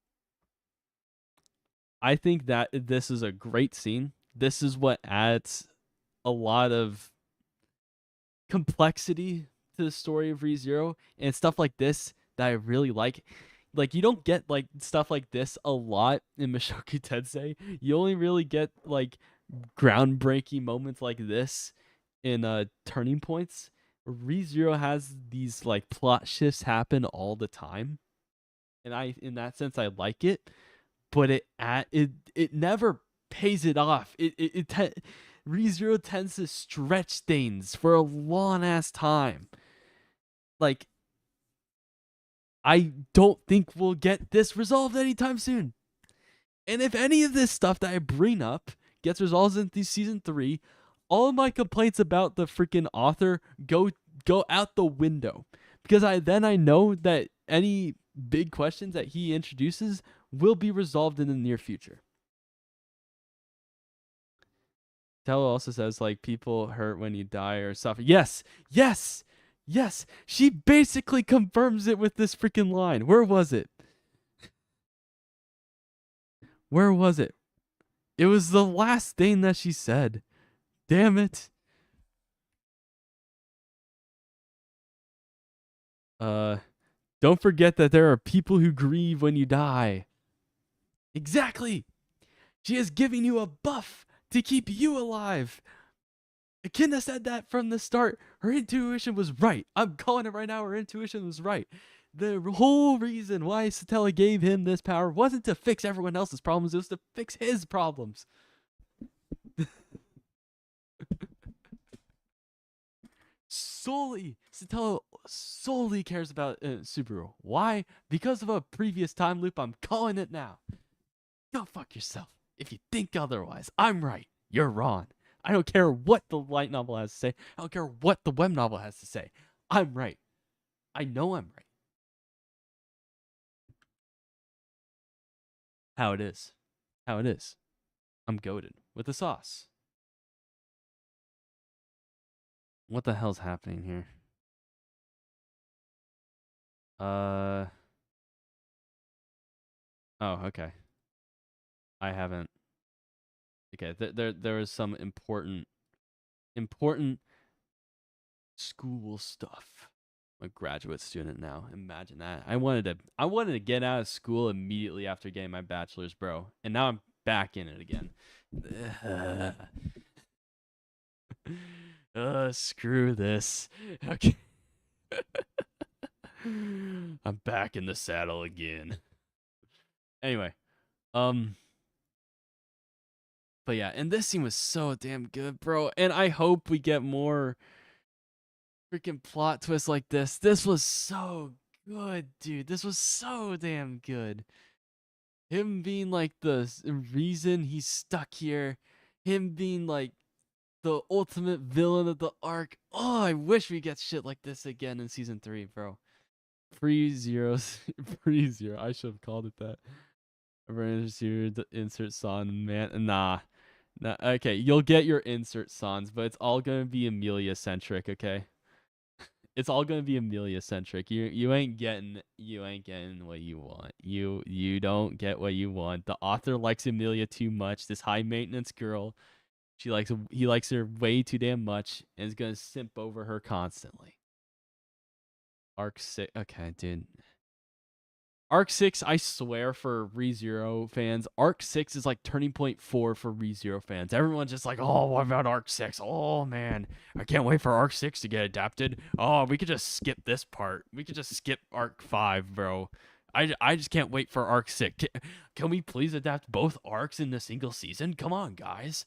I think that this is a great scene. This is what adds a lot of complexity to the story of ReZero, and stuff like this that I really like. Like, you don't get, like, stuff like this a lot in Mushoku Tensei. You only really get, like, groundbreaking moments like this in Turning Points. ReZero has these, like, plot shifts happen all the time, and in that sense, I like it. But it never pays it off. ReZero tends to stretch things for a long ass time. Like, I don't think we'll get this resolved anytime soon. And if any of this stuff that I bring up gets resolved into season 3, all of my complaints about the freaking author go out the window. Because I know that any big questions that he introduces will be resolved in the near future. Tell also says, like, people hurt when you die or suffer. Yes. She basically confirms it with this freaking line. Where was it? It was the last thing that she said. Damn it. Don't forget that there are people who grieve when you die. Exactly. She is giving you a buff to keep you alive. Echidna said that from the start. Her intuition was right. I'm calling it right now. Her intuition was right. The whole reason why Satella gave him this power wasn't to fix everyone else's problems. It was to fix his problems. Satella solely cares about Subaru. Why? Because of a previous time loop. I'm calling it now. Go fuck yourself. If you think otherwise, I'm right. You're wrong. I don't care what the light novel has to say. I don't care what the web novel has to say. I'm right. I know I'm right. How it is. I'm goated with the sauce. What the hell's happening here? Oh, okay. I haven't. Okay, there was some important school stuff. I'm a graduate student now. Imagine that. I wanted to get out of school immediately after getting my bachelor's, bro. And now I'm back in it again. Screw this. Okay. I'm back in the saddle again. Anyway, but yeah, and this scene was so damn good, bro. And I hope we get more freaking plot twists like this. This was so good, dude. This was so damn good. Him being like the reason he's stuck here, him being like the ultimate villain of the arc. Oh, I wish we get shit like this again in season 3, bro. Pre-zeros, pre-zero. I should have called it that. Insert son, man. Nah. Okay, you'll get your insert sons, but it's all gonna be Amelia centric. Okay, it's all gonna be Amelia centric. You ain't getting what you want. You don't get what you want. The author likes Amelia too much. This high maintenance girl, he likes her way too damn much, and is gonna simp over her constantly. Arc 6. Okay, dude. Arc 6, I swear, for ReZero fans, Arc 6 is like turning point 4 for ReZero fans. Everyone's just like, oh, what about Arc 6? Oh, man, I can't wait for Arc 6 to get adapted. Oh, we could just skip this part. We could just skip Arc 5, bro. I just can't wait for Arc 6. Can we please adapt both arcs in a single season? Come on, guys.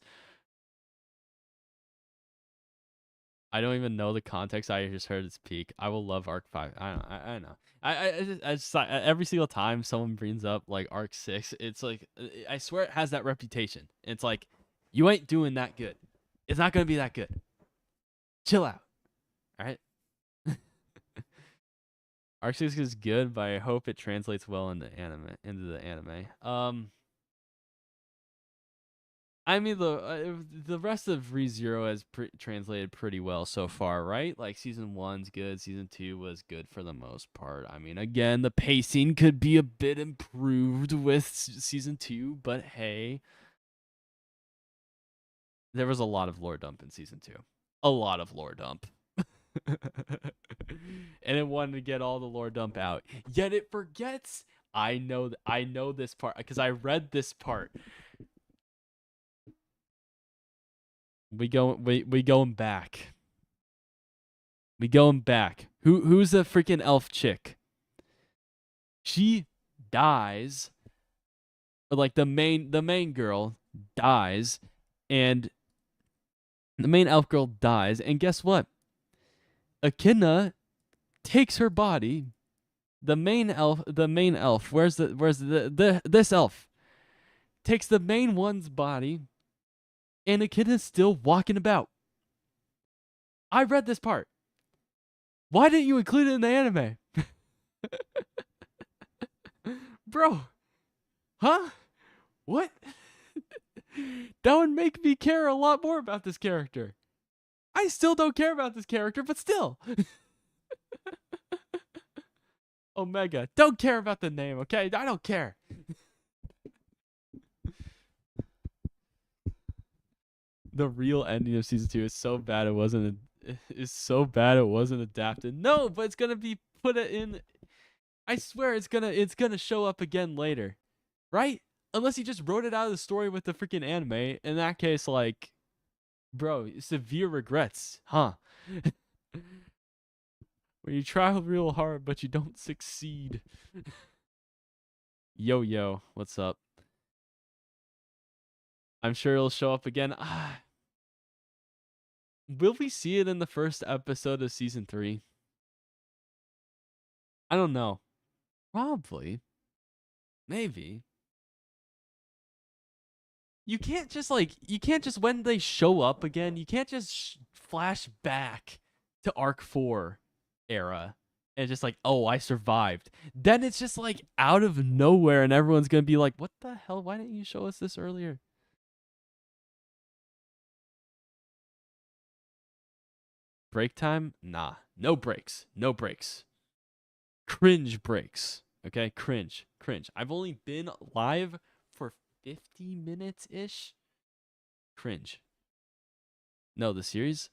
I don't even know the context. I just heard it's peak. I will love Arc 5. I don't know. I just every single time someone brings up like Arc 6, it's like I swear it has that reputation. It's like you ain't doing that good. It's not gonna be that good. Chill out. All right. Arc 6 is good, but I hope it translates well into the anime. I mean, the rest of ReZero has translated pretty well so far, right? Like, season 1's good, season 2 was good for the most part. I mean, again, the pacing could be a bit improved with season 2, but hey. There was a lot of lore dump in season 2. A lot of lore dump. And it wanted to get all the lore dump out. Yet it forgets. I know this part, because I read this part. We going back. We going back. Who's the freaking elf chick? She dies. Like the main girl dies, and The main elf girl dies, and guess what? Echidna takes her body. The main elf. Where's this elf? Takes the main one's body, and Echidna's still walking about. I read this part. Why didn't you include it in the anime? Bro. Huh? What? That would make me care a lot more about this character. I still don't care about this character, but still. Omega. Don't care about the name, okay? I don't care. The real ending of season 2 is so bad it wasn't adapted. No, but it's gonna be put in. I swear it's gonna show up again later, right? Unless he just wrote it out of the story with the freaking anime. In that case, like, bro, severe regrets, huh? When you try real hard but you don't succeed. Yo, what's up? I'm sure it'll show up again. Will we see it in the first episode of season 3? I don't know. Probably. Maybe. You can't just when they show up again, you can't just flash back to Arc 4 era and just like, oh, I survived. Then it's just like out of nowhere and everyone's going to be like, what the hell? Why didn't you show us this earlier? Break time? Nah. No breaks. No breaks. Cringe breaks. Okay? Cringe. I've only been live for 50 minutes-ish. Cringe. No, the series?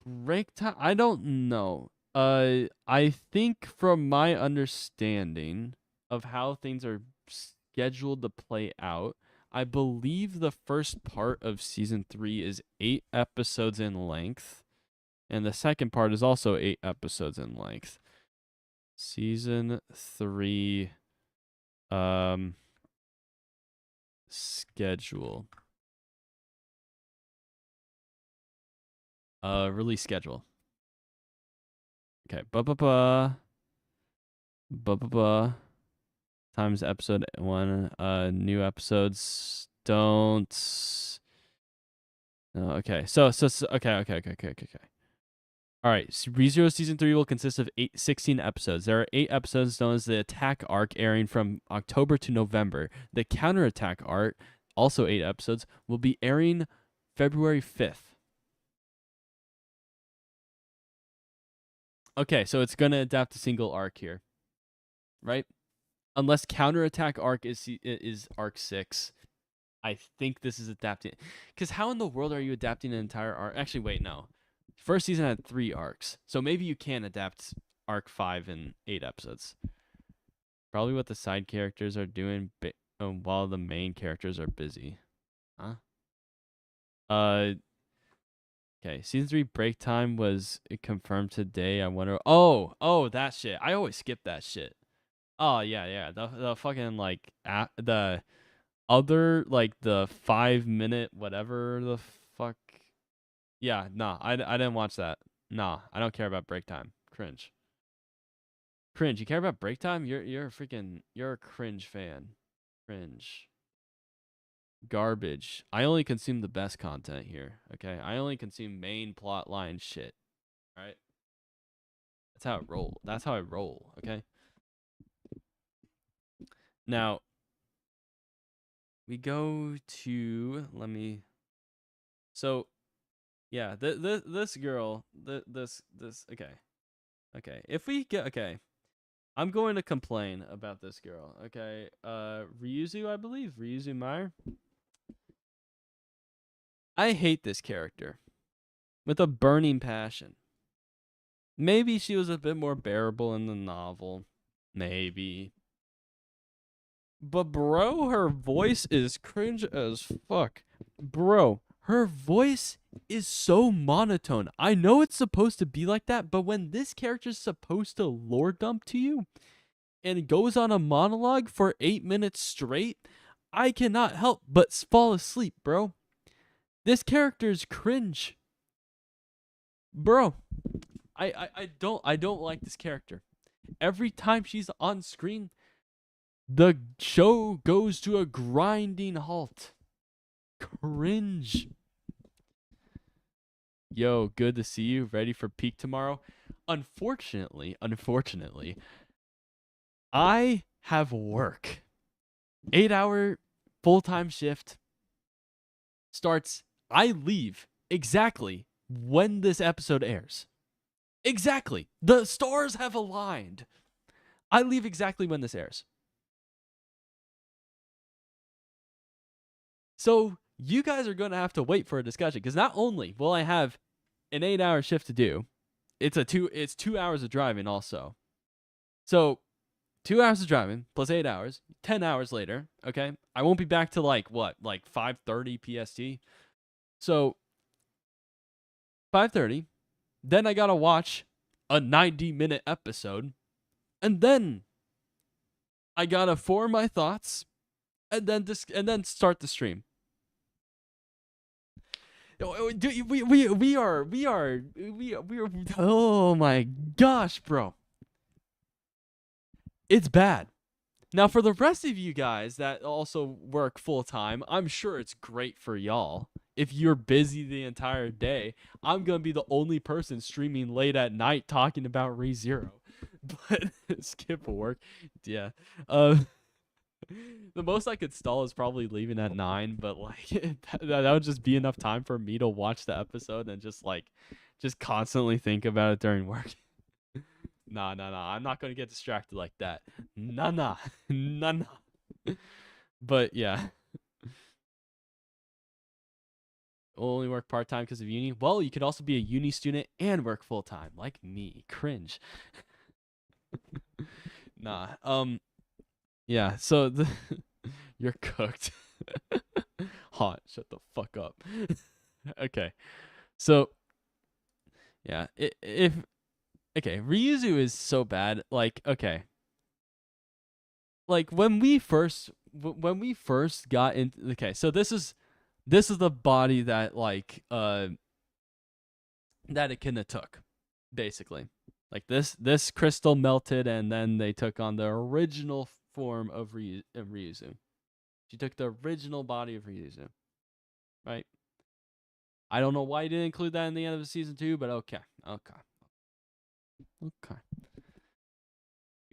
Break time? I don't know. I think from my understanding of how things are scheduled to play out, I believe the first part of season 3 is 8 episodes in length, and the second part is also 8 episodes in length. Season 3 schedule. Release schedule. Okay. Times episode 1. New episodes don't. No, okay. So okay. All right. ReZero season 3 will consist of 16 episodes. There are 8 episodes known as the Attack arc, airing from October to November. The Counterattack arc, also 8 episodes, will be airing February 5th. Okay, so it's gonna adapt a single arc here, right? Unless Counterattack arc is arc 6. I think this is adapting. Because how in the world are you adapting an entire arc? Actually, wait, no. First season had 3 arcs. So maybe you can adapt arc 5 in 8 episodes. Probably what the side characters are doing while the main characters are busy. Huh? Okay, season 3 break time was confirmed today. I wonder. Oh, that shit. I always skip that shit. Oh yeah. The fucking like the other like the 5-minute whatever the fuck. Yeah, nah, I didn't watch that. Nah, I don't care about break time. Cringe. You care about break time? You're a cringe fan. Cringe. Garbage. I only consume the best content here. Okay, I only consume main plot line shit. All right. That's how I roll. Okay. Now, we go to So, yeah, this girl, this okay. If we get I'm going to complain about this girl. Okay, Ryuzu, I believe Ryuzu Meyer. I hate this character with a burning passion. Maybe she was a bit more bearable in the novel. Maybe. But bro, her voice is cringe as fuck. Bro, her voice is so monotone. I know it's supposed to be like that, but when this character's supposed to lore dump to you and it goes on a monologue for 8 minutes straight, I cannot help but fall asleep, bro. This character is cringe. Bro, I don't like this character. Every time she's on screen, the show goes to a grinding halt. Cringe. Yo, good to see you. Ready for peak tomorrow? Unfortunately, I have work. 8-hour full-time shift starts. I leave exactly when this episode airs. Exactly. The stars have aligned. I leave exactly when this airs. So you guys are going to have to wait for a discussion, because not only will I have an 8-hour shift to do, it's 2 hours of driving also. So 2 hours of driving plus 8 hours, 10 hours later, okay? I won't be back to like 5:30 PST. So 5:30, then I got to watch a 90-minute episode, and then I got to form my thoughts and then start the stream. We are oh my gosh, bro. It's bad. Now, for the rest of you guys that also work full time, I'm sure it's great for y'all. If you're busy the entire day, I'm going to be the only person streaming late at night talking about ReZero. But skip work. Yeah. The most I could stall is probably leaving at 9, but like that would just be enough time for me to watch the episode and just constantly think about it during work. Nah. I'm not gonna get distracted like that. Nah. But yeah. Only work part-time because of uni. Well, you could also be a uni student and work full-time, like me. Cringe. Nah. Yeah, so you're cooked. Hot. Shut the fuck up. Okay. So yeah, Ryuzu is so bad. Like, okay. Like when we first got into, okay, so this is the body that that Echidna took, basically. Like this crystal melted, and then they took on the original form of Ryuzu. She took the original body of Ryuzu, right? I don't know why you didn't include that in the end of season 2, but okay. We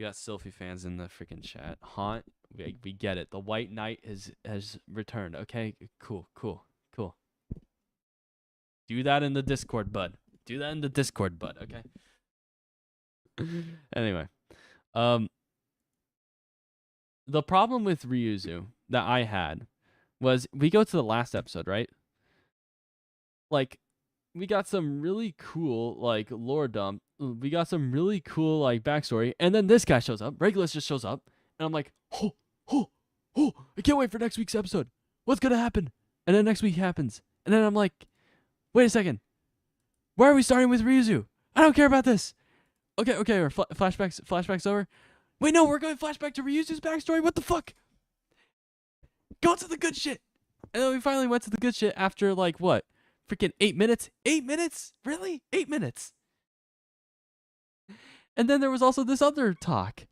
got Sylphie fans in the freaking chat. Haunt, we get it. The White Knight has returned. Okay, cool. Do that in the Discord, bud. Okay. Anyway, the problem with Ryuzu that I had was, we go to the last episode, right? Like, we got some really cool lore dump. We got some really cool backstory, and then this guy shows up. Regulus just shows up, and I'm like, oh! I can't wait for next week's episode. What's gonna happen? And then next week happens, and then I'm like, wait a second. Why are we starting with Ryuzu? I don't care about this. Okay. Or flashbacks over. Wait, no, we're going flashback to Ryuzu's backstory. What the fuck? Go to the good shit. And then we finally went to the good shit after what? Freaking 8 minutes? 8 minutes? Really? 8 minutes? And then there was also this other talk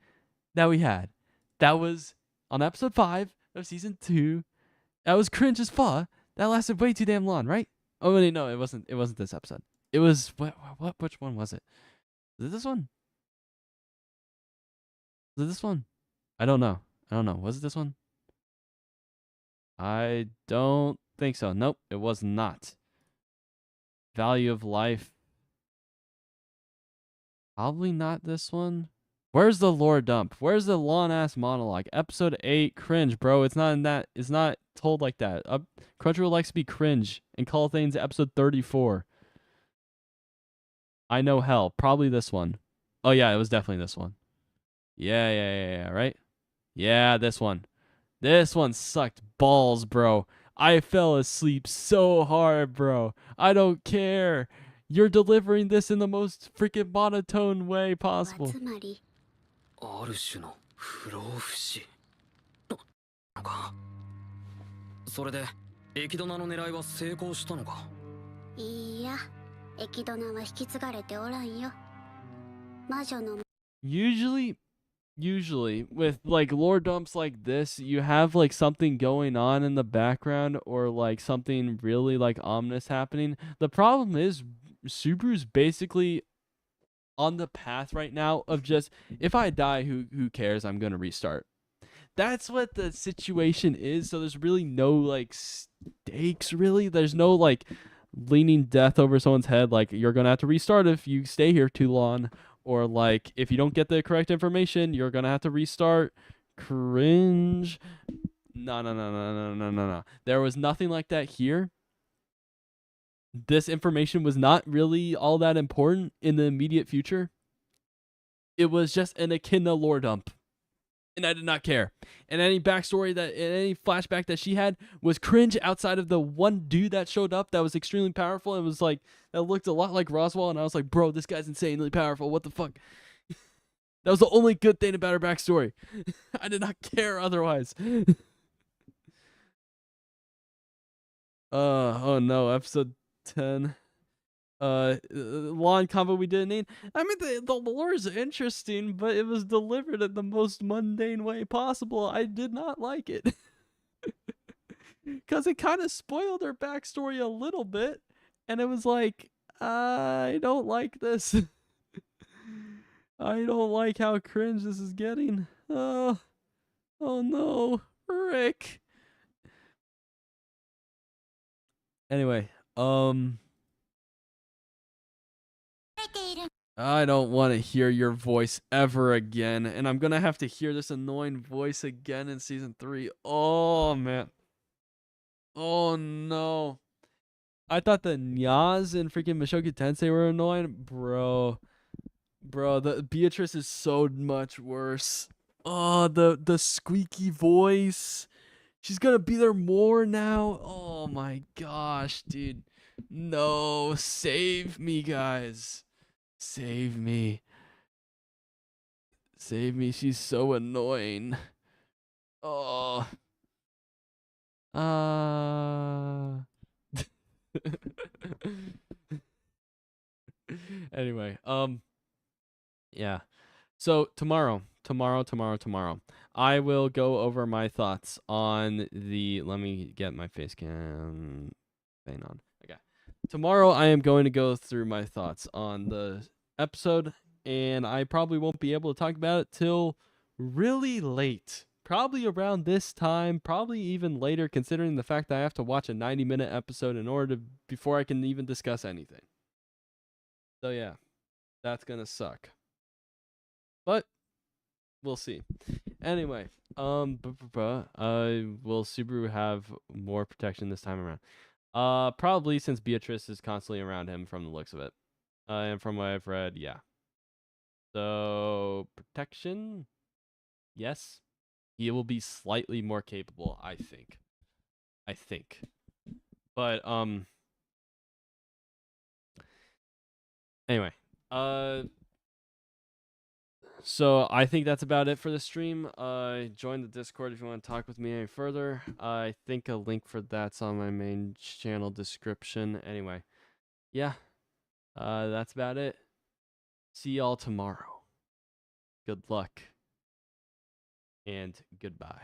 that we had. That was on episode 5 of season 2. That was cringe as fuck. That lasted way too damn long, right? Oh wait, no, it wasn't this episode. It was which one was it? Was it this one? Was it this one? I don't know. Was it this one? I don't think so. Nope, it was not. Value of life. Probably not this one. Where's the lore dump? Where's the long ass monologue? Episode 8, cringe, bro. It's not in that. It's not told like that. Crunchyroll likes to be cringe and call things episode 34. I know hell. Probably this one. Oh yeah, it was definitely this one. Yeah, right? Yeah, this one. This one sucked balls, bro. I fell asleep so hard, bro. I don't care. You're delivering this in the most freaking monotone way possible. それでエキドナの狙いは成功したのか。いいや、エキドナは引き継がれておらんよ。魔女の Usually with like lore dumps like this, you have like something going on in the background or like something really like ominous happening. The problem is Subaru's basically on the path right now of just, if I die, who cares? I'm gonna restart. That's what the situation is. So there's really no like stakes. Really, there's no like leaning death over someone's head. Like, you're gonna have to restart if you stay here too long, or like if you don't get the correct information, you're gonna have to restart. Cringe. No, no, no, no, no, no, no, no. There was nothing like that here. This information was not really all that important in the immediate future. It was just an Echidna lore dump, and I did not care. And any backstory that, any flashback that she had was cringe outside of the one dude that showed up that was extremely powerful and was like, that looked a lot like Roswell, and I was like, bro, this guy's insanely powerful. What the fuck? That was the only good thing about her backstory. I did not care otherwise. Oh no, episode 10. Lawn combo we didn't need. I mean, the lore is interesting, but it was delivered in the most mundane way possible. I did not like it. Because it kind of spoiled her backstory a little bit. And it was like, I don't like this. I don't like how cringe this is getting. Oh no, Rick. Anyway, I don't want to hear your voice ever again, and I'm gonna have to hear this annoying voice again in season 3. Oh man. Oh no. I thought the Nyas and freaking Mushoku Tensei were annoying, bro. Bro, the Beatrice is so much worse. Oh, the squeaky voice. She's gonna be there more now. Oh my gosh, dude. No, save me, guys. Save me. Save me. She's so annoying. Oh. Anyway, yeah. So tomorrow, I will go over my thoughts on the. Let me get my face cam thing on. Okay. Tomorrow, I am going to go through my thoughts on the episode, and I probably won't be able to talk about it till really late. Probably around this time, probably even later, considering the fact that I have to watch a 90-minute episode in order to before I can even discuss anything. So yeah, that's gonna suck. But we'll see. Anyway, will Subaru have more protection this time around? Probably, since Beatrice is constantly around him from the looks of it. And from what I've read, yeah. So protection, yes. He will be slightly more capable, I think. But anyway, so I think that's about it for the stream. Join the Discord if you want to talk with me any further. I think a link for that's on my main channel description. Anyway, yeah, that's about it. See y'all tomorrow. Good luck and goodbye.